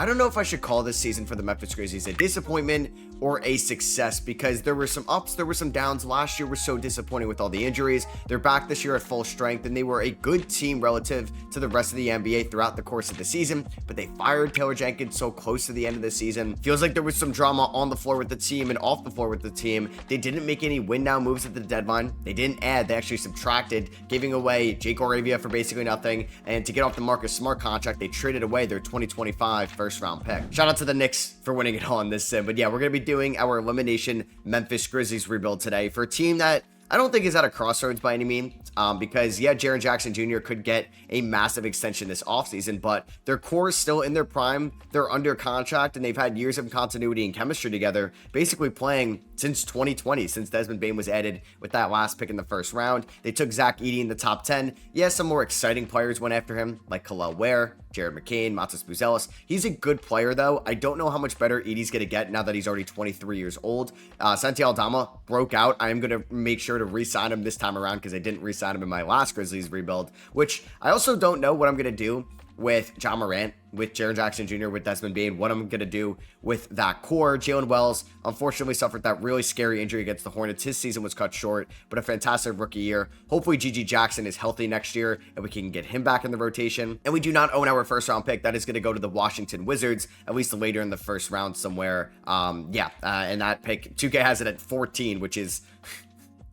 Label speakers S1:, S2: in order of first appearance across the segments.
S1: I don't know if I should call this season for the Memphis Grizzlies a disappointment or a success, because there were some ups, there were some downs. Last year was so disappointing with all the injuries. They're back this year at full strength, and they were a good team relative to the rest of the NBA throughout the course of the season, but they fired Taylor Jenkins so close to the end of the season. Feels like there was some drama on the floor with the team and off the floor with the team. They didn't make any win now moves at the deadline. They didn't add, they actually subtracted, giving away Jake Oravia for basically nothing, and to get off the Marcus Smart contract, they traded away their 2025 first round pick. Shout out to the Knicks for winning it all in this sim. But yeah, we're going to be doing our elimination Memphis Grizzlies rebuild today for a team that I don't think is at a crossroads by any means, because yeah, Jaren Jackson Jr. could get a massive extension this offseason, but their core is still in their prime. They're under contract, and they've had years of continuity and chemistry together, basically playing since 2020, since Desmond Bane was added with that last pick in the first round. They took Zach Edey in the top 10. Yeah, some more exciting players went after him, like Khalil Ware, Jared McCain, Matas Buzelis. He's a good player, though. I don't know how much better Edey's going to get now that he's already 23 years old. Santi Aldama broke out. I am going to make sure to re-sign him this time around because I didn't re-sign him in my last Grizzlies rebuild, which I also don't know what I'm going to do with John Morant, with Jaren Jackson Jr., with Desmond Bane, what I'm going to do with that core. Jalen Wells unfortunately suffered that really scary injury against the Hornets. His season was cut short, but a fantastic rookie year. Hopefully GG Jackson is healthy next year and we can get him back in the rotation. And we do not own our first round pick. That is going to go to the Washington Wizards, at least later in the first round somewhere. And that pick, 2K has it at 14, which is...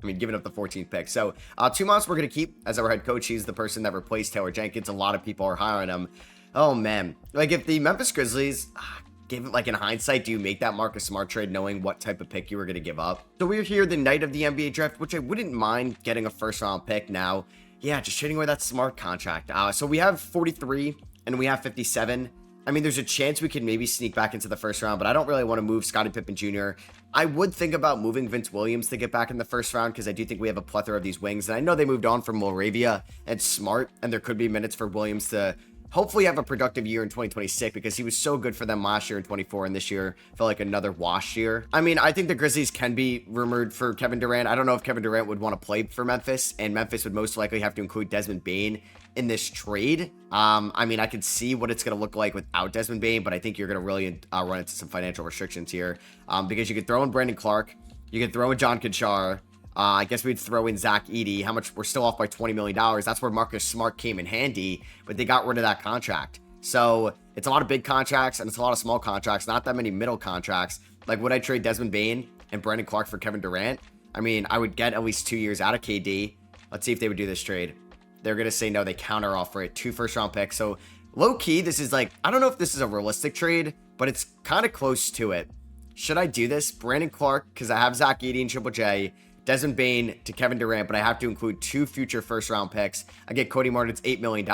S1: I mean, giving up the 14th pick. So, Tumas we're going to keep as our head coach. He's the person that replaced Taylor Jenkins. A lot of people are high on him. Oh, man. Like, if the Memphis Grizzlies, like, in hindsight, do you make that Marcus Smart trade knowing what type of pick you were going to give up? So, we're here the night of the NBA draft, which I wouldn't mind getting a first-round pick now. Yeah, just trading away that Smart contract. So, we have 43 and we have 57. I mean, there's a chance we could maybe sneak back into the first round, but I don't really want to move Scottie Pippen Jr. I would think about moving Vince Williams to get back in the first round because I do think we have a plethora of these wings. And I know they moved on from Moravia and Smart, and there could be minutes for Williams to hopefully have a productive year in 2026 because he was so good for them last year in 24, and this year felt like another wash year. I mean, I think the Grizzlies can be rumored for Kevin Durant. I don't know if Kevin Durant would want to play for Memphis, and Memphis would most likely have to include Desmond Bane in this trade. I mean, I could see what it's going to look like without Desmond Bane, but I think you're going to really run into some financial restrictions here because you could throw in Brandon Clark, you could throw in John Conchar. I guess we'd throw in Zach Edey. How much? We're still off by $20 million. That's where Marcus Smart came in handy, but they got rid of that contract. So it's a lot of big contracts and it's a lot of small contracts, not that many middle contracts. Like, would I trade Desmond Bane and Brandon Clark for Kevin Durant? I mean, I would get at least 2 years out of KD. Let's see if they would do this trade. They're going to say no. They counter offer it. 2 first-round picks. So low key, this is like, I don't know if this is a realistic trade, but it's kind of close to it. Should I do this? Brandon Clark, because I have Zach Edey and Triple J. Desmond Bane to Kevin Durant, but I have to include 2 future first-round picks. I get Cody Martin's $8 million.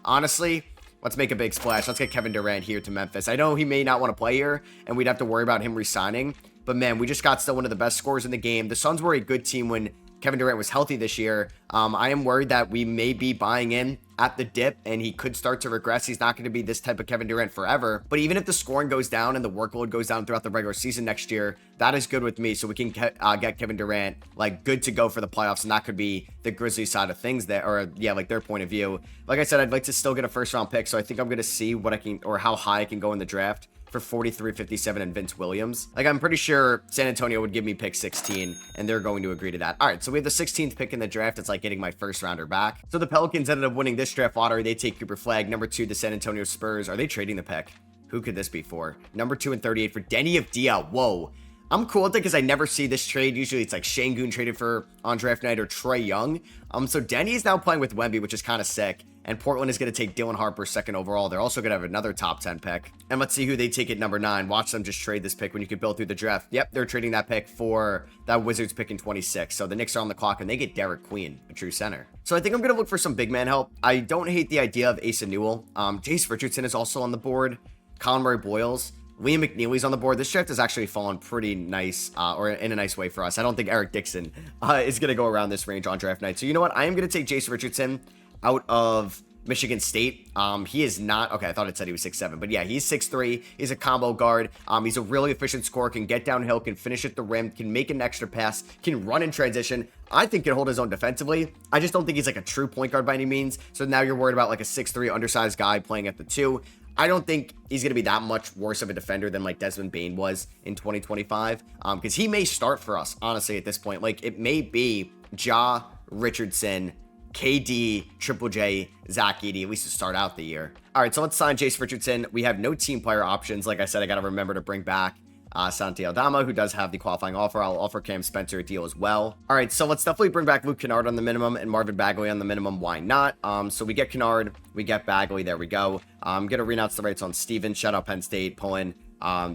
S1: Honestly, let's make a big splash. Let's get Kevin Durant here to Memphis. I know he may not want to play here, and we'd have to worry about him re-signing, but man, we just got still one of the best scorers in the game. The Suns were a good team when Kevin Durant was healthy this year. I am worried that we may be buying in at the dip and he could start to regress. He's not going to be this type of Kevin Durant forever. But even if the scoring goes down and the workload goes down throughout the regular season next year, that is good with me. So we can get Kevin Durant like good to go for the playoffs. And that could be the Grizzlies side of things there, or yeah, like their point of view. Like I said, I'd like to still get a first round pick. So I think I'm going to see what I can, or how high I can go in the draft for 43, 57 and Vince Williams. Like, I'm pretty sure San Antonio would give me pick 16 and they're going to agree to that. All right, so we have the 16th pick in the draft. It's like getting my first rounder back. So the Pelicans ended up winning this draft lottery. They take Cooper Flagg. Number 2, the San Antonio Spurs. Are they trading the pick? Who could this be for? Number 2 and 38 for Denny Avdia. Whoa. I'm cool with it because I never see this trade. Usually it's like Şengün traded for on draft night or Trae Young. So Denny is now playing with Wemby, which is kind of sick. And Portland is going to take Dylan Harper 2nd overall. They're also going to have another top 10 pick. And let's see who they take at number 9. Watch them just trade this pick when you can build through the draft. Yep, they're trading that pick for that Wizards pick in 26. So the Knicks are on the clock and they get Derek Queen, a true center. So I think I'm going to look for some big man help. I don't hate the idea of Asa Newell. Jace Richardson is also on the board. Colin Murray Boyles. Liam McNeely's on the board. This draft has actually fallen pretty nice, or in a nice way for us. I don't think Eric Dixon is going to go around this range on draft night. So you know what? I am going to take Jace Richardson out of Michigan State. He is not, okay, I thought it said he was 6'7", but yeah, he's 6'3". He's a combo guard. He's a really efficient scorer, can get downhill, can finish at the rim, can make an extra pass, can run in transition. I think can hold his own defensively. I just don't think he's like a true point guard by any means. So now you're worried about like a 6'3" undersized guy playing at the 2. I don't think he's going to be that much worse of a defender than like Desmond Bane was in 2025. Because he may start for us, honestly, at this point. Like, it may be Ja, Richardson, KD, Triple J, Zach Edey, at least to start out the year. All right, so let's sign Jace Richardson. We have no team player options. Like I said, I got to remember to bring back Santi Aldama, who does have the qualifying offer. I'll offer Cam Spencer a deal as well. All right, so let's definitely bring back Luke Kennard on the minimum and Marvin Bagley on the minimum. Why not? So we get Kennard, we get Bagley. There we go. I'm going to renounce the rights on Steven. Shout out Penn State, pulling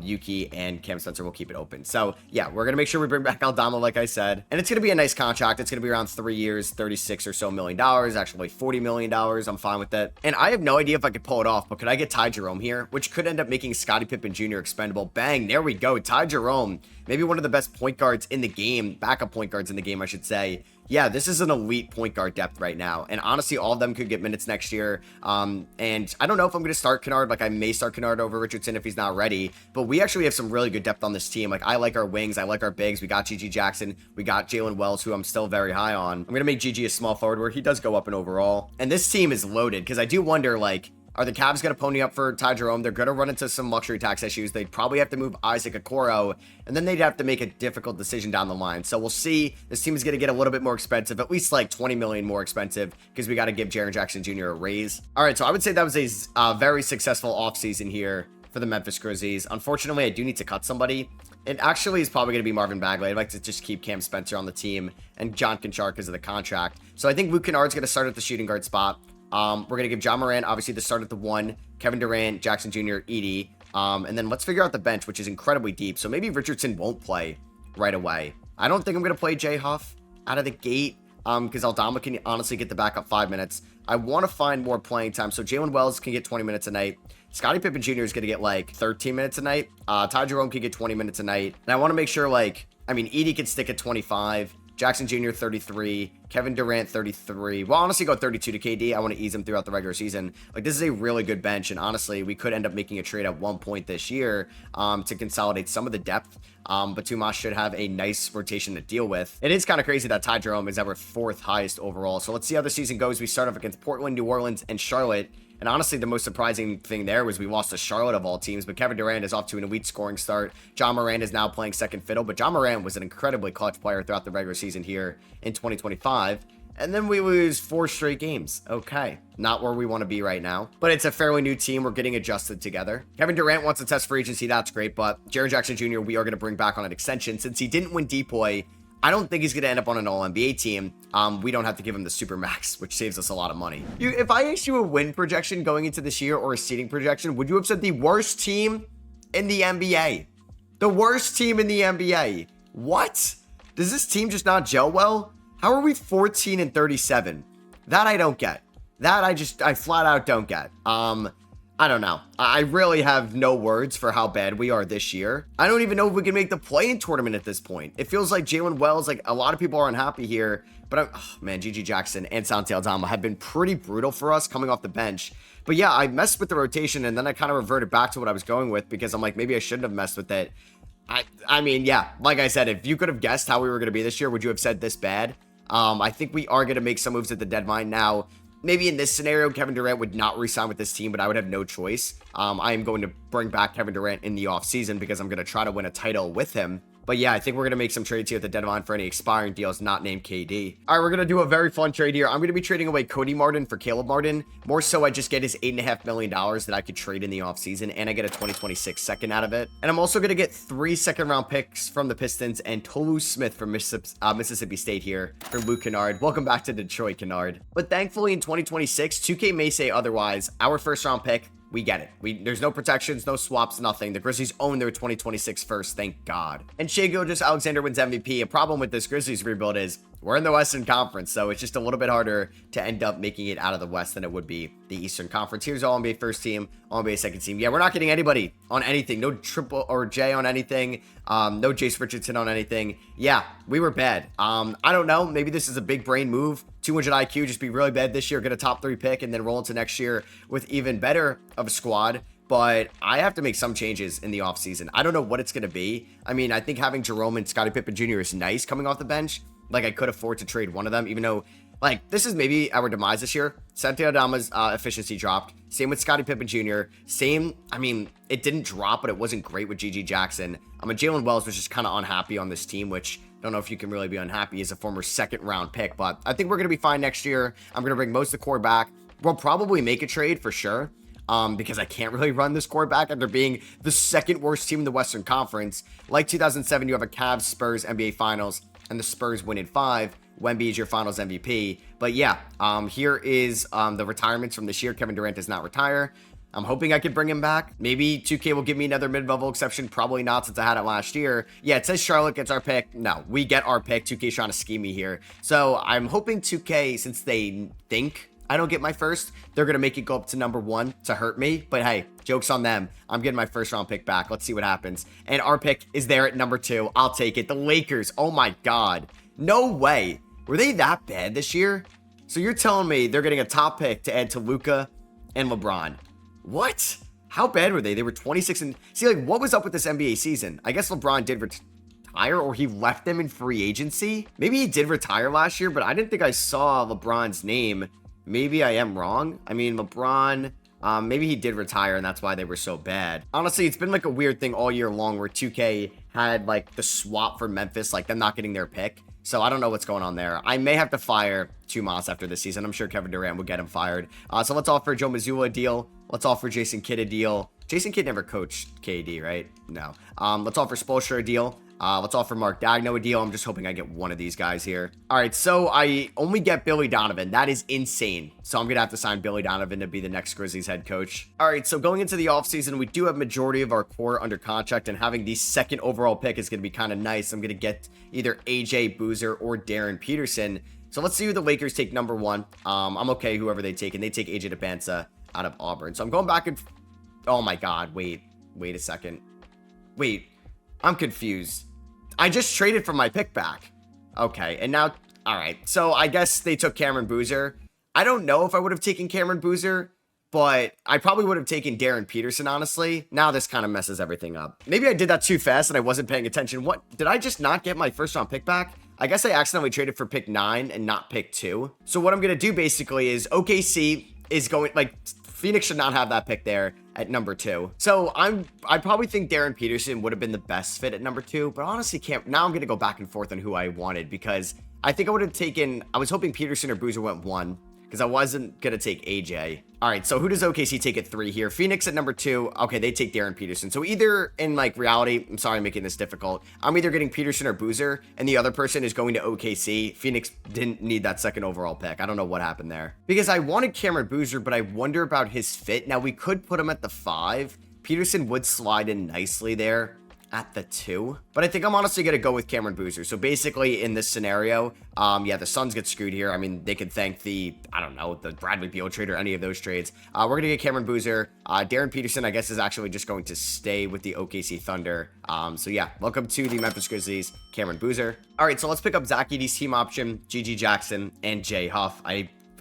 S1: Yuki, and Cam Spencer will keep it open. So yeah, we're gonna make sure we bring back Aldama, like I said, and it's gonna be a nice contract. It's gonna be around 3 years, $36 million or so, actually $40 million. I'm fine with it, and I have no idea if I could pull it off, but could I get Ty Jerome here, which could end up making Scottie Pippen Jr. expendable? Bang, there we go. Ty Jerome, maybe one of the best point guards in the game, backup point guards in the game, I should say. Yeah, this is an elite point guard depth right now. And honestly, all of them could get minutes next year. And I don't know if I'm going to start Kennard. Like, I may start Kennard over Richardson if he's not ready. But we actually have some really good depth on this team. Like, I like our wings. I like our bigs. We got GG Jackson. We got Jalen Wells, who I'm still very high on. I'm going to make GG a small forward where he does go up in overall. And this team is loaded because I do wonder, like, are the Cavs going to pony up for Ty Jerome? They're going to run into some luxury tax issues. They'd probably have to move Isaac Okoro, and then they'd have to make a difficult decision down the line. So we'll see. This team is going to get a little bit more expensive, at least like 20 million more expensive, because we got to give Jaren Jackson Jr. a raise. All right, so I would say that was a very successful offseason here for the Memphis Grizzlies. Unfortunately, I do need to cut somebody. It actually is probably going to be Marvin Bagley. I'd like to just keep Cam Spencer on the team and John Conchar because of the contract. So I think Luke Kennard's going to start at the shooting guard spot. We're going to give John Moran, obviously, the start at the 1, Kevin Durant, Jackson Jr., Edey, and then let's figure out the bench, which is incredibly deep. So maybe Richardson won't play right away. I don't think I'm going to play Jay Huff out of the gate because Aldama can honestly get the backup 5 minutes. I want to find more playing time. So Jalen Wells can get 20 minutes a night. Scottie Pippen Jr. is going to get like 13 minutes a night. Ty Jerome can get 20 minutes a night. And I want to make sure, like, I mean, Edey can stick at 25. Jackson Jr. 33, Kevin Durant 33. Well, honestly, go 32 to KD. I want to ease him throughout the regular season. Like, this is a really good bench, and honestly, we could end up making a trade at one point this year to consolidate some of the depth. But Tumas should have a nice rotation to deal with. It is kind of crazy that Ty Jerome is our 4th highest overall. So let's see how the season goes. We start off against Portland, New Orleans, and Charlotte. And honestly, the most surprising thing there was we lost to Charlotte of all teams, but Kevin Durant is off to an elite scoring start. John Moran is now playing second fiddle, but John Moran was an incredibly clutch player throughout the regular season here in 2025. And then we lose 4 straight games. Okay, not where we want to be right now, but it's a fairly new team. We're getting adjusted together. Kevin Durant wants to test free agency. That's great, but Jaren Jackson Jr., we are going to bring back on an extension. Since he didn't win DPOY, I don't think he's going to end up on an All-NBA team. We don't have to give him the super max, which saves us a lot of money. If I asked you a win projection going into this year or a seeding projection, would you have said the worst team in the NBA? The worst team in the NBA. What? Does this team just not gel well? How are we 14 and 37? That I don't get. That I flat out don't get. I don't know. I really have no words for how bad we are this year. I don't even know if we can make the play-in tournament at this point. It feels like Jalen Wells, like a lot of people are unhappy here, but man, GG Jackson and Santi Aldama have been pretty brutal for us coming off the bench. But yeah, I messed with the rotation and then I kind of reverted back to what I was going with because I'm like, maybe I shouldn't have messed with it. I mean, yeah, like I said, if you could have guessed how we were going to be this year, would you have said this bad? I think we are going to make some moves at the deadline now. Maybe in this scenario, Kevin Durant would not re-sign with this team, but I would have no choice. I am going to bring back Kevin Durant in the offseason because I'm going to try to win a title with him. But yeah, I think we're going to make some trades here at the deadline for any expiring deals not named KD. All right, we're going to do a very fun trade here. I'm going to be trading away Cody Martin for Caleb Martin. More so, I just get his $8.5 million that I could trade in the offseason, and I get a 2026 second out of it. And I'm also going to get 3 second-round picks from the Pistons and Tolu Smith from Mississippi State here for Luke Kennard. Welcome back to Detroit, Kennard. But thankfully, in 2026, 2K may say otherwise. Our first-round pick, we get it. There's no protections, no swaps, nothing. The Grizzlies own their 2026 first, thank God. And Shai Gilgeous-Alexander wins MVP. A problem with this Grizzlies rebuild is we're in the Western Conference, so it's just a little bit harder to end up making it out of the West than it would be the Eastern Conference. Here's All-NBA first team, All-NBA second team. Yeah, we're not getting anybody on anything. No Triple or J on anything. No Jace Richardson on anything. Yeah, we were bad. I don't know. Maybe this is a big brain move. 200 IQ, just be really bad this year, get a top 3 pick, and then roll into next year with even better of a squad. But I have to make some changes in the offseason. I don't know what it's going to be. I mean, I think having Jerome and Scottie Pippen Jr. is nice coming off the bench. Like, I could afford to trade one of them, even though Like, this is maybe our demise this year. Santi Aldama's efficiency dropped. Same with Scottie Pippen Jr. Same, I mean, it didn't drop, but it wasn't great with G.G. Jackson. Jalen Wells was just kind of unhappy on this team, which I don't know if you can really be unhappy as a former second-round pick, but I think we're going to be fine next year. I'm going to bring most of the core back. We'll probably make a trade for sure. Because I can't really run this core back after being the second worst team in the Western Conference. Like 2007, you have a Cavs Spurs NBA Finals, and the Spurs win in 5. Wemby is your Finals MVP. But yeah, here is the retirements from this year. Kevin Durant does not retire. I'm hoping I could bring him back. Maybe 2K will give me another mid-level exception. Probably not, since I had it last year. Yeah, it says Charlotte gets our pick. No, we get our pick. 2K's trying to scheme me here. So I'm hoping 2K, since they think I don't get my first, they're going to make it go up to number 1 to hurt me. But hey, joke's on them. I'm getting my first round pick back. Let's see what happens. And our pick is there at number 2. I'll take it. The Lakers. Oh my God. No way. Were they that bad this year? So you're telling me they're getting a top pick to add to Luka and LeBron. What? How bad were they? They were 26 and... See, like, what was up with this NBA season? I guess LeBron did retire, or he left them in free agency. Maybe he did retire last year, but I didn't think I saw LeBron's name. Maybe I am wrong. I mean, LeBron, maybe he did retire and that's why they were so bad. Honestly, it's been like a weird thing all year long where 2K had like the swap for Memphis, like them not getting their pick. So I don't know what's going on there. I may have to fire Tumas after this season. I'm sure Kevin Durant will get him fired. So let's offer Joe Mazzulla a deal. Let's offer Jason Kidd a deal. Jason Kidd never coached KD, right? No. Let's offer Spoelstra a deal. Let's offer Mark Daigneault a deal. I'm just hoping I get one of these guys here. All right, so I only get Billy Donovan. That is insane. So I'm going to have to sign Billy Donovan to be the next Grizzlies head coach. All right, so going into the offseason, we do have majority of our core under contract, and having the second overall pick is going to be kind of nice. I'm going to get either AJ Boozer or Darren Peterson. So let's see who the Lakers take number 1. I'm okay whoever they take, and they take AJ DeBanza out of Auburn. So I'm going back and... Oh my God, wait a second. Wait, I'm confused. I just traded for my pick back. Okay, and now, all right. So I guess they took Cameron Boozer. I don't know if I would have taken Cameron Boozer, but I probably would have taken Darren Peterson, honestly. Now this kind of messes everything up. Maybe I did that too fast and I wasn't paying attention. What, did I just not get my first round pick back? I guess I accidentally traded for pick 9 and not pick 2. So what I'm going to do basically is OKC is going, like, Phoenix should not have that pick there at number 2. So I probably think Darren Peterson would have been the best fit at number 2, but honestly now I'm going to go back and forth on who I wanted, because I think I would have taken, I was hoping Peterson or Boozer went 1, because I wasn't going to take AJ. All right, so who does OKC take at 3 here? Phoenix at number 2. Okay, they take Darren Peterson. So either in like reality, I'm sorry I'm making this difficult, I'm either getting Peterson or Boozer, and the other person is going to OKC. Phoenix didn't need that second overall pick. I don't know what happened there. Because I wanted Cameron Boozer, but I wonder about his fit. Now, we could put him at the 5. Peterson would slide in nicely there at the 2, but I think I'm honestly going to go with Cameron Boozer. So basically in this scenario, yeah, the Suns get screwed here. I mean, they could thank the, I don't know, the Bradley Beal trade or any of those trades. We're going to get Cameron Boozer. Darren Peterson, I guess, is actually just going to stay with the OKC Thunder. So yeah, welcome to the Memphis Grizzlies, Cameron Boozer. All right, so let's pick up Zach Edey's team option, G.G. Jackson, and Jay Huff.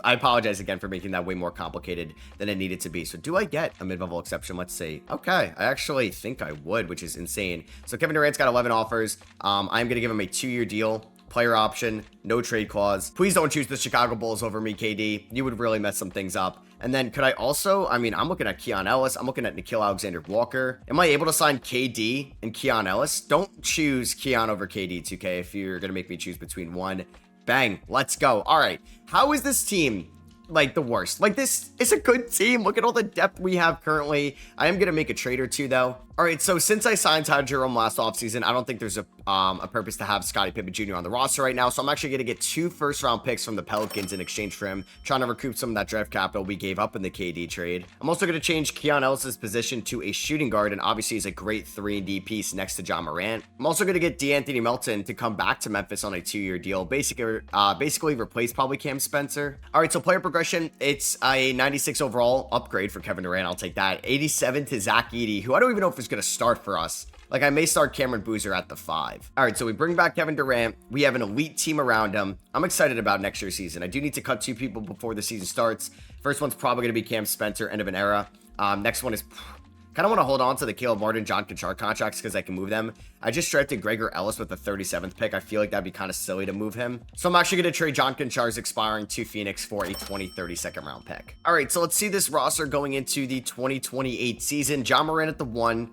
S1: I apologize again for making that way more complicated than it needed to be. So do I get a mid-level exception? Let's see. Okay, I actually think I would, which is insane. So Kevin Durant's got 11 offers. I'm going to give him a 2-year deal, player option, no trade clause. Please don't choose the Chicago Bulls over me, KD. You would really mess some things up. And then could I also, I mean, I'm looking at Keon Ellis. I'm looking at Nickeil Alexander-Walker. Am I able to sign KD and Keon Ellis? Don't choose Keon over KD, 2K, if you're going to make me choose between one. Bang, let's go. All right, how is this team like the worst? Like, this is a good team. Look at all the depth we have currently. I am gonna make a trade or two though. All right, so since I signed Ty Jerome last offseason, I don't think there's a purpose to have Scottie Pippen Jr. on the roster right now. So I'm actually going to get 2 first-round picks from the Pelicans in exchange for him, trying to recoup some of that draft capital we gave up in the KD trade. I'm also going to change Keon Ellis' position to a shooting guard, and obviously he's a great 3-and-D piece next to John Morant. I'm also going to get DeAnthony Melton to come back to Memphis on a 2-year deal, basically replace probably Cam Spencer. All right, so player progression, it's a 96 overall upgrade for Kevin Durant. I'll take that. 87 to Zach Edey, who I don't even know if is going to start for us. Like, I may start Cameron Boozer at the 5. All right, so we bring back Kevin Durant. We have an elite team around him. I'm excited about next year's season. I do need to cut 2 people before the season starts. First one's probably going to be Cam Spencer, end of an era. Next one is Kind of want to hold on to the Caleb Martin, John Conchar contracts because I can move them. I just drafted Gregor Ellis with the 37th pick. I feel like that'd be kind of silly to move him. So I'm actually going to trade John Conchar's expiring to Phoenix for a 2030 second round pick. All right, so let's see this roster going into the 2028 season. John Moran at the 1.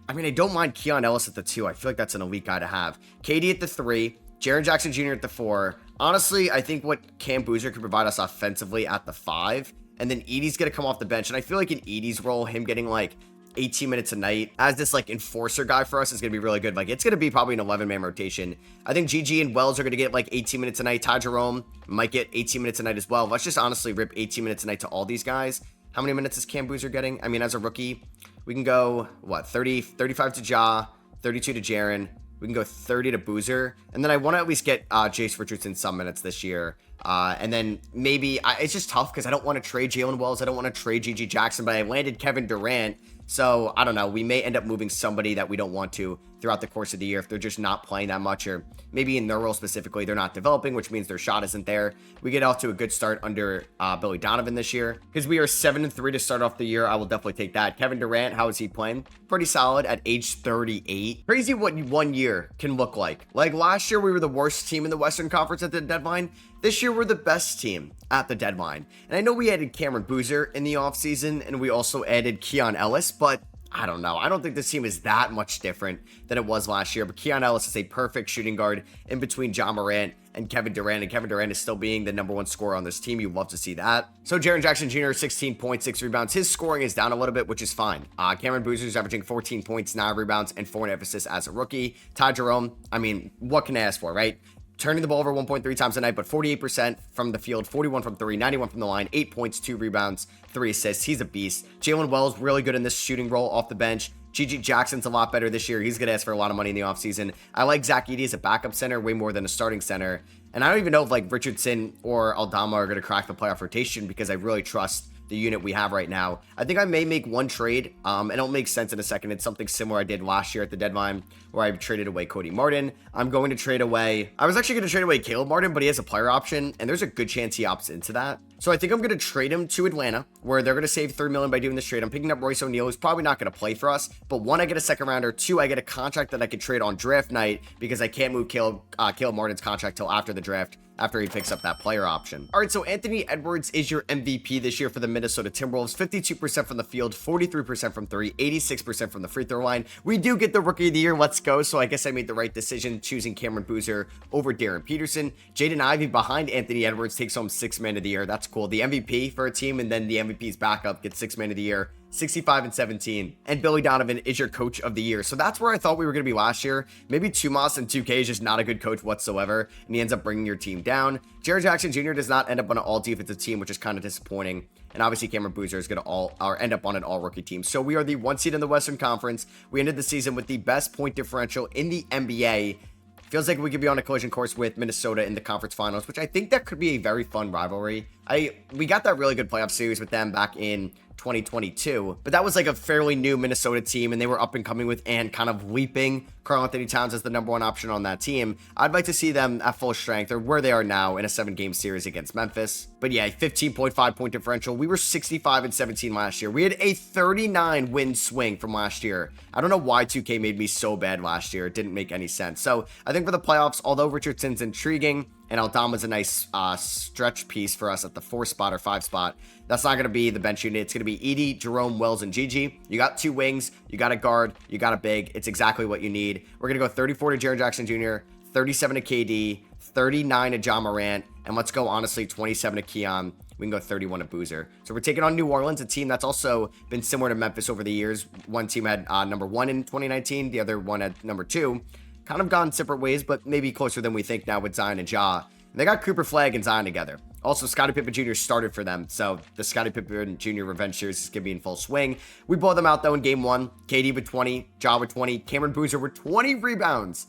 S1: I mean, I don't mind Keon Ellis at the 2. I feel like that's an elite guy to have. KD at the 3. Jaren Jackson Jr. at the 4. Honestly, I think what Cam Boozer could provide us offensively at the 5. And then Edey's going to come off the bench. And I feel like in Edey's role, him getting like 18 minutes a night as this like enforcer guy for us is going to be really good. Like it's going to be probably an 11-man rotation. I think GG and Wells are going to get like 18 minutes a night. Ty Jerome might get 18 minutes a night as well. Let's just honestly rip 18 minutes a night to all these guys. How many minutes is Cam Boozer getting? I mean, as a rookie, we can go, what, 35 to Ja, 32 to Jaren. We can go 30 to Boozer. And then I want to at least get Jace Richardson some minutes this year. And then maybe, it's just tough because I don't want to trade Jalen Wells. I don't want to trade GG Jackson, but I landed Kevin Durant. So I don't know. We may end up moving somebody that we don't want to throughout the course of the year if they're just not playing that much, or maybe in their role specifically, they're not developing, which means their shot isn't there. We get off to a good start under Billy Donovan this year because we are 7-3 to start off the year. I will definitely take that. Kevin Durant, how is he playing? Pretty solid at age 38. Crazy what 1 year can look like. Like last year, we were the worst team in the Western Conference at the deadline. This year, we're the best team at the deadline. And I know we added Cameron Boozer in the offseason, and we also added Keon Ellis, but I don't know. I don't think this team is that much different than it was last year. But Keon Ellis is a perfect shooting guard in between John Morant and Kevin Durant. And Kevin Durant is still being the #1 scorer on this team. You love to see that. So Jaren Jackson Jr., 16 points, 6 rebounds. His scoring is down a little bit, which is fine. Cameron Boozer is averaging 14 points, 9 rebounds, and 4 assists as a rookie. Ty Jerome, I mean, what can I ask for, right? Turning the ball over 1.3 times a night, but 48% from the field, 41 from 3, 91 from the line, 8 points, 2 rebounds, 3 assists. He's a beast. Jalen Wells, really good in this shooting role off the bench. GG Jackson's a lot better this year. He's going to ask for a lot of money in the offseason. I like Zach Edey as a backup center way more than a starting center. And I don't even know if like Richardson or Aldama are going to crack the playoff rotation because I really trust the unit we have right now. I think I may make one trade, and it'll make sense in a second. It's something similar I did last year at the deadline where I traded away Cody Martin. I was actually going to trade away Caleb Martin, but he has a player option, and there's a good chance he opts into that. So I think I'm going to trade him to Atlanta, where they're going to save $3 million by doing this trade. I'm picking up Royce O'Neal, who's probably not going to play for us, but 1, I get a second rounder. 2, I get a contract that I could trade on draft night because I can't move Caleb Martin's contract till after the draft, after he picks up that player option. All right, so Anthony Edwards is your MVP this year for the Minnesota Timberwolves. 52% from the field, 43% from 3, 86% from the free throw line. We do get the Rookie of the Year. Let's go. So I guess I made the right decision choosing Cameron Boozer over Darren Peterson. Jaden Ivey behind Anthony Edwards takes home 6th man of the year. That's cool. The MVP for a team, and then the MVP's backup gets 6th man of the year. 65-17, and Billy Donovan is your coach of the year. So that's where I thought we were going to be last year. Maybe Tumas in 2K is just not a good coach whatsoever, and he ends up bringing your team down. Jaren Jackson Jr. does not end up on an all-defensive team, which is kind of disappointing. And obviously Cameron Boozer is going to end up on an all-rookie team. So we are the 1 seed in the Western Conference. We ended the season with the best point differential in the NBA. Feels like we could be on a collision course with Minnesota in the conference finals, which I think that could be a very fun rivalry. We got that really good playoff series with them back in 2022, but that was like a fairly new Minnesota team, and they were up and coming with and kind of leaping Karl-Anthony Towns as the #1 option on that team. I'd like to see them at full strength, or where they are now, in a 7-game series against Memphis. But yeah, 15.5 point differential. We were 65-17 last year. We had a 39 win swing from last year. I don't know why 2K made me so bad last year. It didn't make any sense. So I think for the playoffs, although Richardson's intriguing and Aldama's a nice stretch piece for us at the 4 spot or 5 spot, that's not going to be the bench unit. It's going to be Edey, Jerome, Wells, and GG. You got 2 wings, you got a guard, you got a big. It's exactly what you need. We're going to go 34 to Jaren Jackson Jr., 37 to KD, 39 to John Morant, and let's go, honestly, 27 to Keon. We can go 31 to Boozer. So we're taking on New Orleans, a team that's also been similar to Memphis over the years. One team had #1 in 2019. The other one had #2. Kind of gone separate ways, but maybe closer than we think now with Zion and Ja. And they got Cooper Flag and Zion together. Also, Scottie Pippen Jr. started for them, so the Scottie Pippen Jr. revenge series is going to be in full swing. We blow them out, though, in Game 1. KD with 20, Ja with 20, Cameron Boozer with 20 rebounds.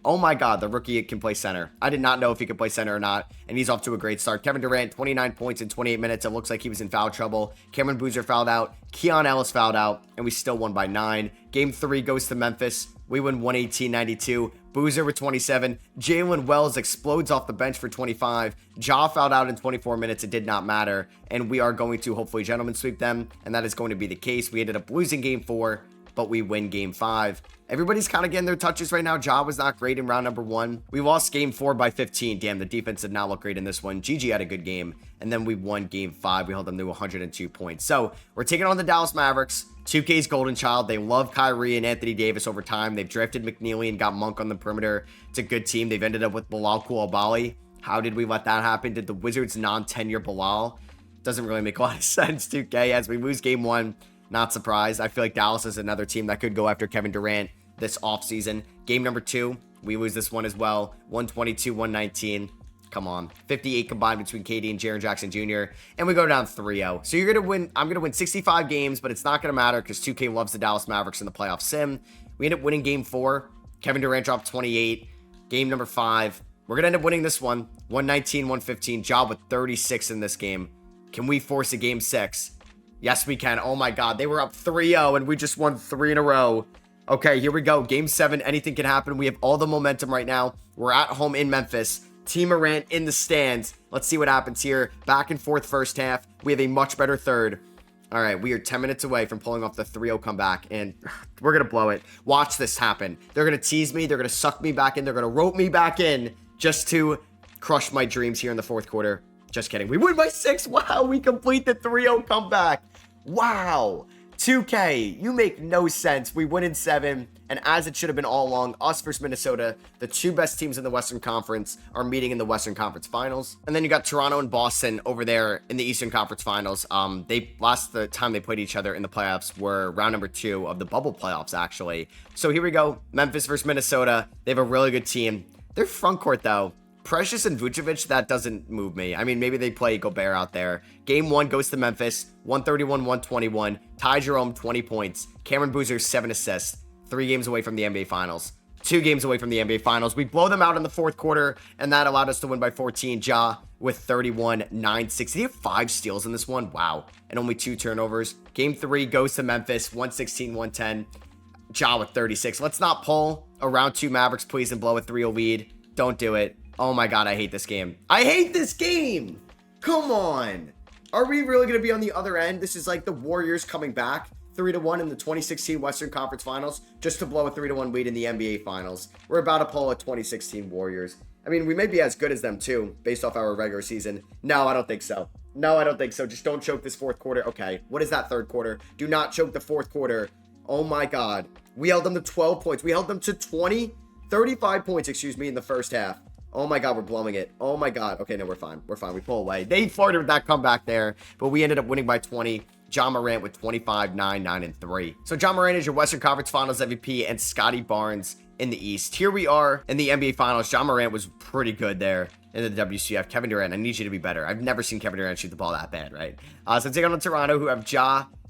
S1: Oh my God, the rookie can play center. I did not know if he could play center or not, and he's off to a great start. Kevin Durant, 29 points in 28 minutes. It looks like he was in foul trouble. Cameron Boozer fouled out. Keon Ellis fouled out, and we still won by 9. Game 3 goes to Memphis. We win 118-92. Boozer with 27. Jalen Wells explodes off the bench for 25. Ja fouled out in 24 minutes. It did not matter. And we are going to hopefully gentlemen sweep them. And that is going to be the case. We ended up losing game 4, but we win game 5. Everybody's kind of getting their touches right now. Ja was not great in round number 1. We lost game 4 by 15. Damn, the defense did not look great in this one. Gigi had a good game. And then we won game 5. We held them to 102 points. So we're taking on the Dallas Mavericks. 2K's golden child. They love Kyrie and Anthony Davis over time. They've drafted McNeely and got Monk on the perimeter. It's a good team. They've ended up with Bilal Coulibaly. How did we let that happen? Did the Wizards non-tenure Bilal? Doesn't really make a lot of sense, 2K. As we lose game 1, not surprised. I feel like Dallas is another team that could go after Kevin Durant this offseason. Game number 2, we lose this one as well. 122-119. Come on. 58 combined between KD and Jaren Jackson Jr. And we go down 3-0. So you're going to win. I'm going to win 65 games, but it's not going to matter because 2K loves the Dallas Mavericks in the playoff sim. We end up winning game 4. Kevin Durant dropped 28. Game number 5. We're going to end up winning this one. 119-115. Ja with 36 in this game. Can we force a game 6? Yes, we can. Oh my God. They were up 3-0 and we just won 3 in a row. Okay, here we go. Game 7. Anything can happen. We have all the momentum right now. We're at home in Memphis. Team Morant in the stands. Let's see what happens here. Back and forth first half. We have a much better third. All right, we are 10 minutes away from pulling off the 3-0 comeback, and we're going to blow it. Watch this happen. They're going to tease me. They're going to suck me back in. They're going to rope me back in just to crush my dreams here in the fourth quarter. Just kidding. We win by 6. Wow, we complete the 3-0 comeback. Wow. 2K, you make no sense. We win in 7, and as it should have been all along, us versus Minnesota, the 2 best teams in the Western Conference, are meeting in the Western Conference Finals. And then you got Toronto and Boston over there in the Eastern Conference Finals. The time they played each other in the playoffs were round number 2 of the bubble playoffs, actually. So here we go. Memphis versus Minnesota. They have a really good team. Their front court, though, Precious and Vucevic, that doesn't move me. I mean, maybe they play Gobert out there. Game 1 goes to Memphis, 131-121. Ty Jerome, 20 points. Cameron Boozer, 7 assists. 3 games away from the NBA Finals. 2 games away from the NBA Finals. We blow them out in the fourth quarter, and that allowed us to win by 14. Ja with 31, 9-6. Did he have 5 steals in this one? Wow. And only 2 turnovers. Game 3 goes to Memphis, 116-110. Ja with 36. Let's not pull a round 2 Mavericks, please, and blow a 3-0 lead. Don't do it. Oh my God, I hate this game. I hate this game. Come on. Are we really going to be on the other end? This is like the Warriors coming back 3-1 in the 2016 Western Conference Finals just to blow a 3-1 lead in the NBA Finals. We're about to pull a 2016 Warriors. I mean, we may be as good as them too, based off our regular season. No, I don't think so. No, I don't think so. Just don't choke this fourth quarter. Okay, what is that third quarter? Do not choke the fourth quarter. Oh my God. We held them to 12 points. We held them to 35 points, in the first half. Oh my God, we're blowing it. Oh my God. Okay, no, we're fine. We're fine. We pull away. They flirted with that comeback there, but we ended up winning by 20. Ja Morant with 25, 9, 9, and 3. So Ja Morant is your Western Conference Finals MVP and Scotty Barnes in the East. Here we are in the NBA Finals. Ja Morant was pretty good there in the WCF. Kevin Durant, I need you to be better. I've never seen Kevin Durant shoot the ball that bad, right? So take on Toronto, who have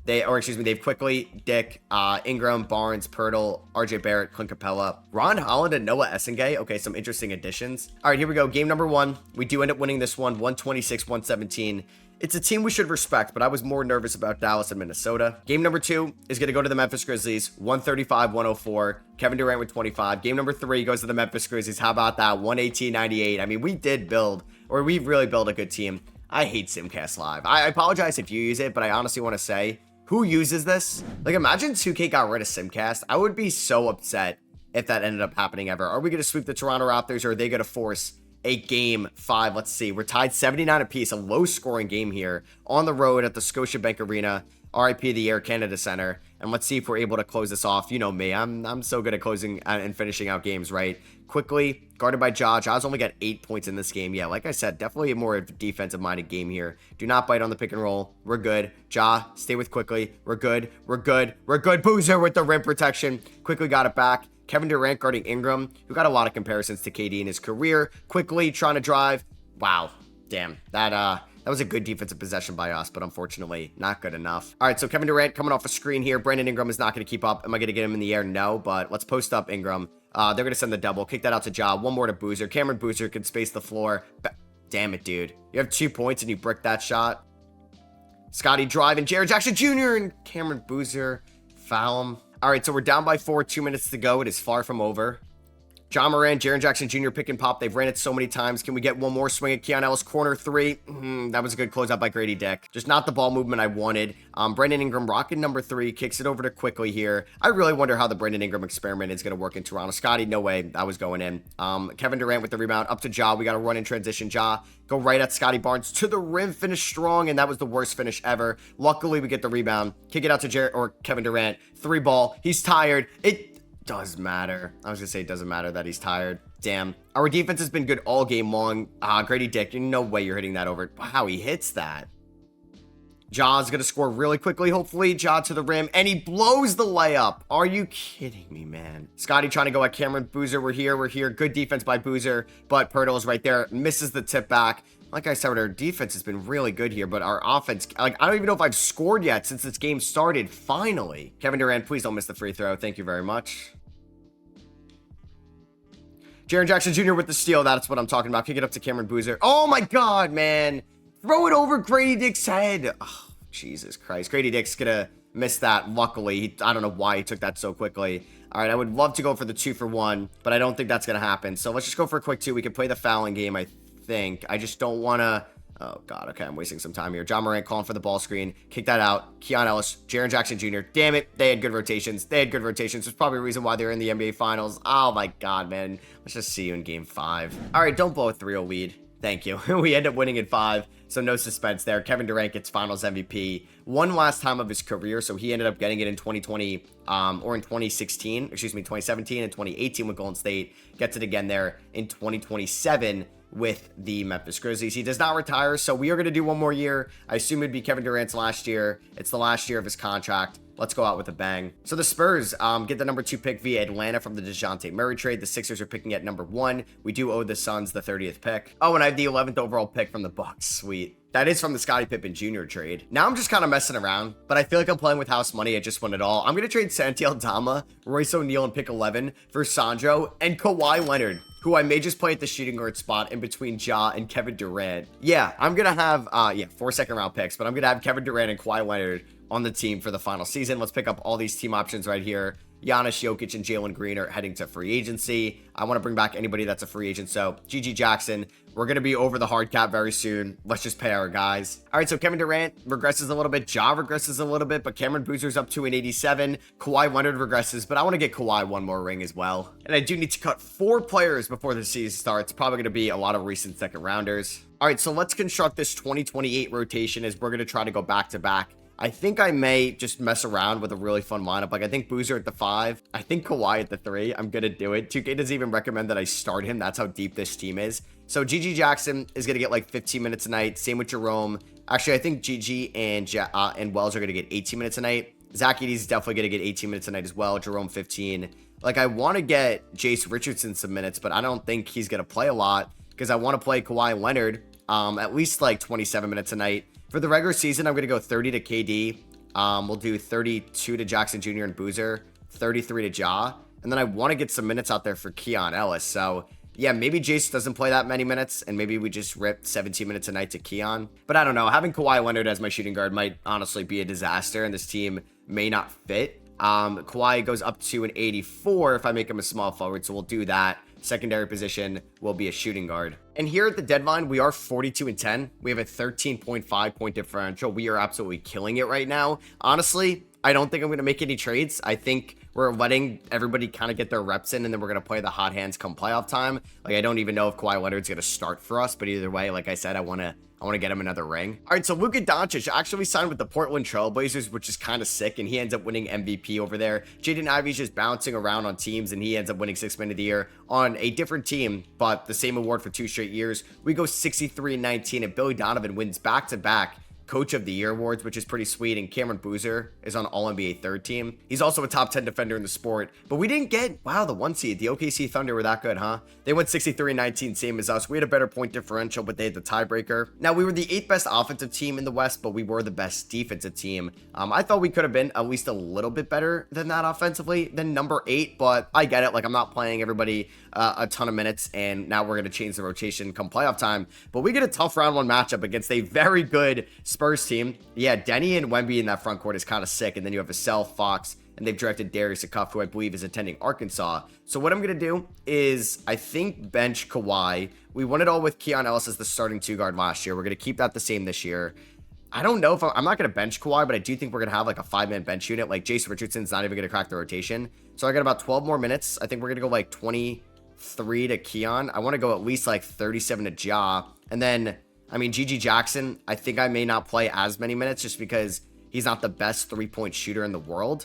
S1: they've Quickly, Dick, Ingram, Barnes, Pirtle, RJ Barrett, Clint Capella, Ron Holland, and Noah Essengay. Okay, some interesting additions. All right, here we go. Game number 1. We do end up winning this one, 126-117. It's a team we should respect, but I was more nervous about Dallas and Minnesota. Game number 2 is going to go to the Memphis Grizzlies, 135-104. Kevin Durant with 25. Game number 3 goes to the Memphis Grizzlies. How about that? 118-98. I mean, we really built a good team. I hate Simcast Live. I apologize if you use it, but I honestly want to say, who uses this? Like, imagine 2K got rid of Simcast. I would be so upset if that ended up happening ever. Are we going to sweep the Toronto Raptors, or are they going to force a game 5? Let's see. We're tied 79 apiece. A low-scoring game here on the road at the Scotiabank Arena. RIP the Air Canada Center. And let's see if we're able to close this off. You know me. I'm so good at closing and finishing out games, right? Quickly, guarded by Ja. Ja's only got 8 points in this game. Yeah, like I said, definitely a more defensive-minded game here. Do not bite on the pick and roll. We're good. Ja, stay with Quickly. We're good. We're good. We're good. Boozer with the rim protection. Quickly got it back. Kevin Durant guarding Ingram, who got a lot of comparisons to KD in his career. Quickly trying to drive. Wow. Damn. That was a good defensive possession by us, but unfortunately not good enough. All right, so Kevin Durant coming off a screen here. Brandon Ingram is not going to keep up. Am I going to get him in the air? No, but let's post up Ingram. They're going to send the double. Kick that out to Ja. One more to Boozer. Cameron Boozer can space the floor. Damn it, dude. You have 2 points and you brick that shot. Scotty driving. Jaren Jackson Jr. and Cameron Boozer foul him. All right, so we're down by 4. 2 minutes to go. It is far from over. John Moran, Jaren Jackson Jr. pick and pop. They've ran it so many times. Can we get one more swing at Keon Ellis? Corner 3. That was a good closeout by Grady Dick. Just not the ball movement I wanted. Brandon Ingram rocking number 3. Kicks it over to Quickly here. I really wonder how the Brandon Ingram experiment is going to work in Toronto. Scotty, no way. That was going in. Kevin Durant with the rebound. Up to Ja. We got to run in transition. Ja, go right at Scotty Barnes. To the rim. Finish strong. And that was the worst finish ever. Luckily, we get the rebound. Kick it out to Kevin Durant. 3 ball. He's tired. It does matter. I was going to say it doesn't matter that he's tired. Damn. Our defense has been good all game long. Grady Dick, no way you're hitting that over. Wow, he hits that. Ja's going to score really quickly, hopefully. Ja to the rim, and he blows the layup. Are you kidding me, man? Scotty trying to go at Cameron Boozer. We're here. Good defense by Boozer, but Pirtle is right there. Misses the tip back. Like I said, our defense has been really good here, but our offense, like, I don't even know if I've scored yet since this game started. Finally. Kevin Durant, please don't miss the free throw. Thank you very much. Jaren Jackson Jr. with the steal. That's what I'm talking about. Kick it up to Cameron Boozer. Oh my God, man. Throw it over Grady Dick's head. Oh, Jesus Christ. Grady Dick's gonna miss that. Luckily, I don't know why he took that so quickly. All right, I would love to go for the 2 for 1, but I don't think that's gonna happen. So let's just go for a quick 2. We can play the fouling game, I think. I just don't want to. Oh, God. Okay, I'm wasting some time here. John Morant calling for the ball screen. Kick that out. Keon Ellis, Jaren Jackson Jr. Damn it. They had good rotations. There's probably a reason why they're in the NBA Finals. Oh, my God, man. Let's just see you in Game 5. All right, don't blow a 3-0 lead. Thank you. We end up winning in 5, so no suspense there. Kevin Durant gets Finals MVP one last time of his career, so he ended up getting it in 2020 or in 2016. Excuse me, 2017 and 2018 with Golden State. Gets it again there in 2027 with the Memphis Grizzlies. He does not retire, so we are going to do one more year. I assume it'd be Kevin Durant's last year. It's the last year of his contract. Let's go out with a bang. So the Spurs get the number 2 pick via Atlanta from the DeJounte Murray trade. The Sixers are picking at number 1. We do owe the Suns the 30th pick. Oh, and I have the 11th overall pick from the Bucks. Sweet. That is from the Scottie Pippen Jr. trade. Now I'm just kind of messing around, but I feel like I'm playing with house money. I just won it all. I'm going to trade Santi Aldama, Royce O'Neal, and pick 11 for Sandro and Kawhi Leonard, who I may just play at the shooting guard spot in between Ja and Kevin Durant. Yeah, I'm going to have, 4 second-round picks, but I'm going to have Kevin Durant and Kawhi Leonard on the team for the final season. Let's pick up all these team options right here. Giannis, Jokic, and Jalen Green are heading to free agency. I want to bring back anybody that's a free agent. So GG Jackson, we're going to be over the hard cap very soon. Let's just pay our guys. All right, so Kevin Durant regresses a little bit. Ja regresses a little bit, but Cameron Boozer's up to an 87. Kawhi Leonard regresses, but I want to get Kawhi one more ring as well. And I do need to cut 4 players before the season starts. Probably going to be a lot of recent second rounders. All right, so let's construct this 2028 rotation as we're going to try to go back-to-back. I think I may just mess around with a really fun lineup. Like, I think Boozer at the 5. I think Kawhi at the 3. I'm going to do it. 2K doesn't even recommend that I start him. That's how deep this team is. So, GG Jackson is going to get like 15 minutes a night. Same with Jerome. Actually, I think GG and Wells are going to get 18 minutes a night. Zach Edey is definitely going to get 18 minutes a night as well. Jerome 15. Like, I want to get Jace Richardson some minutes, but I don't think he's going to play a lot because I want to play Kawhi Leonard at least like 27 minutes a night. For the regular season, I'm going to go 30 to KD. We'll do 32 to Jackson Jr. and Boozer, 33 to Ja. And then I want to get some minutes out there for Keon Ellis. So, yeah, maybe Jace doesn't play that many minutes, and maybe we just rip 17 minutes a night to Keon. But I don't know. Having Kawhi Leonard as my shooting guard might honestly be a disaster, and this team may not fit. Kawhi goes up to an 84 if I make him a small forward, so we'll do that. Secondary position will be a shooting guard. And here at the deadline, we are 42-10. We have a 13.5 point differential. We are absolutely killing it right now. Honestly, I don't think I'm going to make any trades. I think we're letting everybody kind of get their reps in, and then we're going to play the hot hands come playoff time. Like, I don't even know if Kawhi Leonard's going to start for us, but either way, like I said, I want to get him another ring. All right, so Luka Doncic actually signed with the Portland Trail Blazers, which is kind of sick, and he ends up winning MVP over there. Jaden Ivey's just bouncing around on teams, and he ends up winning 6th Man of the Year on a different team, but the same award for 2 straight years. We go 63-19, and Billy Donovan wins back-to-back Coach of the Year awards, which is pretty sweet. And Cameron Boozer is on All-NBA third team. He's also a top 10 defender in the sport. But we didn't get, wow, the 1 seed. The OKC Thunder were that good, huh? They went 63-19, same as us. We had a better point differential, but they had the tiebreaker. Now, we were the 8th best offensive team in the West, but we were the best defensive team. I thought we could have been at least a little bit better than that offensively than number 8, but I get it. Like, I'm not playing everybody a ton of minutes, and now we're going to change the rotation come playoff time. But we get a tough round 1 matchup against a very good Spurs team. Yeah, Denny and Wemby in that front court is kind of sick, and then you have Vassell, Fox, and they've drafted Darius Akuff, who I believe is attending Arkansas. So what I'm going to do is, I think, bench Kawhi. We won it all with Keon Ellis as the starting 2-guard last year. We're going to keep that the same this year. I don't know if I'm not going to bench Kawhi, but I do think we're going to have like a 5-man bench unit. Like Jason Richardson's not even going to crack the rotation. So I got about 12 more minutes. I think we're going to go like 23 to Keon. I want to go at least like 37 to Ja. And then, I mean, GG Jackson, I think I may not play as many minutes just because he's not the best 3-point shooter in the world.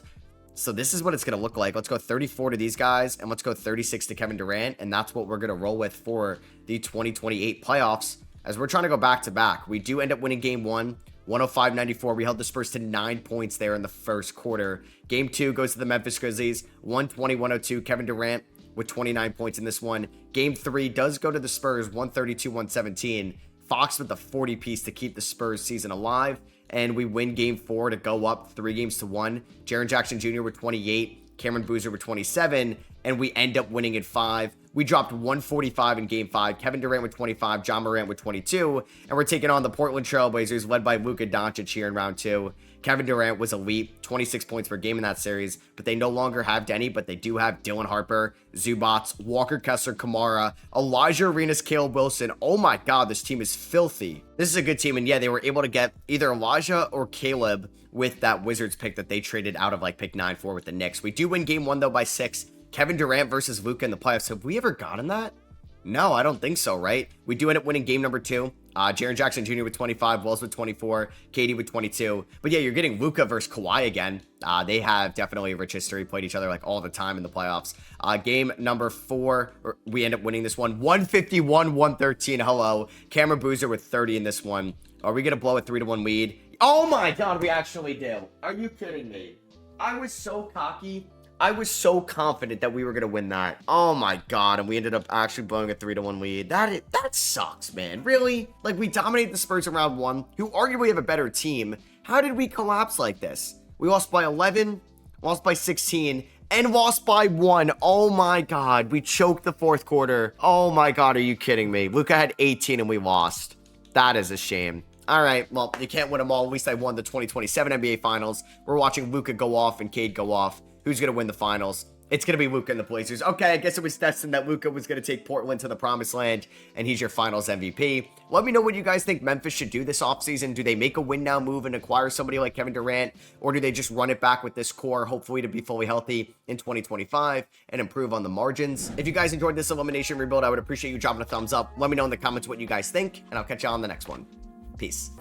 S1: So this is what it's going to look like. Let's go 34 to these guys, and let's go 36 to Kevin Durant, and that's what we're going to roll with for the 2028 playoffs, as we're trying to go back-to-back. We do end up winning Game 1, 105-94. We held the Spurs to 9 points there in the first quarter. Game 2 goes to the Memphis Grizzlies, 120-102. Kevin Durant with 29 points in this one. Game 3 does go to the Spurs, 132-117. Fox with the 40-piece to keep the Spurs season alive. And we win Game 4 to go up 3-1. Jaren Jackson Jr. with 28, Cameron Boozer with 27, and we end up winning in 5. We dropped 145 in Game 5. Kevin Durant with 25, John Morant with 22, and we're taking on the Portland Trailblazers, led by Luka Doncic here in round 2. Kevin Durant was elite, 26 points per game in that series, but they no longer have Denny, but they do have Dylan Harper, Zubats, Walker Kessler, Kamara, Elijah Arenas, Caleb Wilson. Oh my God, this team is filthy. This is a good team, and yeah, they were able to get either Elijah or Caleb with that Wizards pick that they traded out of like pick 9-4 with the Knicks. We do win Game 1 though by 6. Kevin Durant versus Luka in the playoffs. Have we ever gotten that? No, I don't think so, right? We do end up winning Game number 2. Jaren Jackson Jr. with 25, Wells with 24, KD with 22. But yeah, you're getting Luka versus Kawhi again. They have definitely a rich history, played each other like all the time in the playoffs. Game number 4, we end up winning this one, 151-113. Hello. Cameron Boozer with 30 in this one. Are we going to blow a 3-1 lead? Oh my God, we actually do. Are you kidding me? I was so cocky. I was so confident that we were going to win that. Oh my God. And we ended up actually blowing a 3-1 lead. That sucks, man. Really? Like, we dominated the Spurs in round 1, who arguably have a better team. How did we collapse like this? We lost by 11, lost by 16, and lost by 1. Oh my God. We choked the fourth quarter. Oh my God. Are you kidding me? Luka had 18 and we lost. That is a shame. All right, well, you can't win them all. At least I won the 2027 NBA Finals. We're watching Luka go off and Cade go off. Who's going to win the finals? It's going to be Luka and the Blazers. Okay, I guess it was destined that Luka was going to take Portland to the promised land, and he's your finals MVP. Let me know what you guys think Memphis should do this offseason. Do they make a win-now move and acquire somebody like Kevin Durant, or do they just run it back with this core, hopefully to be fully healthy in 2025 and improve on the margins? If you guys enjoyed this elimination rebuild, I would appreciate you dropping a thumbs up. Let me know in the comments what you guys think, and I'll catch you on the next one. Peace.